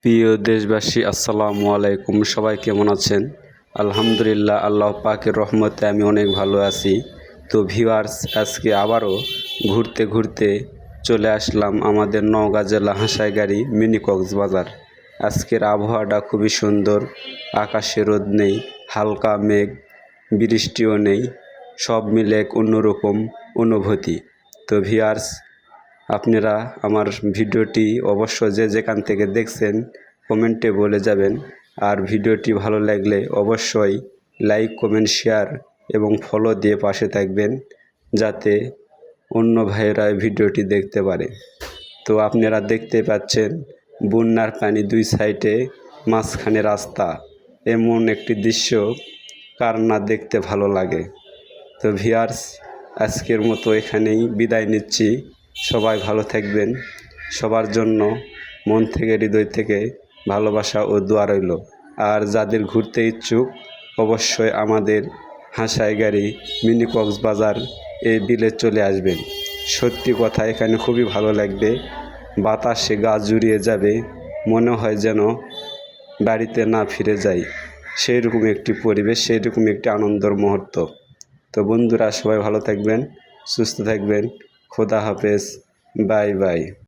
প্রিয় দেশবাসী, আসসালামু আলাইকুম। সবাই কেমন আছেন? আলহামদুলিল্লাহ, আল্লাহ পাকের রহমতে আমি অনেক ভালো আছি। তো ভিউয়ার্স, আজকে আবারও ঘুরতে ঘুরতে চলে আসলাম আমাদের নওগাঁ জেলা হাঁসাইগাড়ি মিনি কক্সবাজার। আজকের আবহাওয়াটা খুবই সুন্দর, আকাশে রোদ নেই, হালকা মেঘ, বৃষ্টিও নেই, সব মিলে এক অন্যরকম অনুভূতি। তো ভিউয়ার্স, আপনারা আমার ভিডিওটি অবশ্য যে যেখান থেকে দেখছেন কমেন্টে বলে যাবেন। আর ভিডিওটি ভালো লাগলে অবশ্যই লাইক, কমেন্ট, শেয়ার এবং ফলো দিয়ে পাশে থাকবেন, যাতে অন্য ভাইয়েরা ভিডিওটি দেখতে পারে। তো আপনারা দেখতে পাচ্ছেন বন্যার পানি দুই সাইডে, মাঝখানে রাস্তা। এমন একটি দৃশ্য কার না দেখতে ভালো লাগে। তো ভিউয়ার্স, আজকের মতো এখানেই বিদায় নিচ্ছি। সবাই ভালো থাকবেন। সবার জন্য মন থেকে, হৃদয় থেকে ভালোবাসা ও দোয়া রইল। আর যাদের ঘুরতে ইচ্ছুক অবশ্যই আমাদের হাঁসাইগাড়ি মিনি কক্সবাজার এই বিলে চলে আসবেন। সত্যি কথা, এখানে খুবই ভালো লাগবে। বাতাসে গা জুড়িয়ে যাবে, মনে হয় যেন বাড়িতে না ফিরে যাই। সেই রকম একটি পরিবেশ, সেই রকম একটি আনন্দের মুহূর্ত। তো বন্ধুরা, সবাই ভালো থাকবেন, সুস্থ থাকবেন। খোদা হাফেজ, বাই বাই।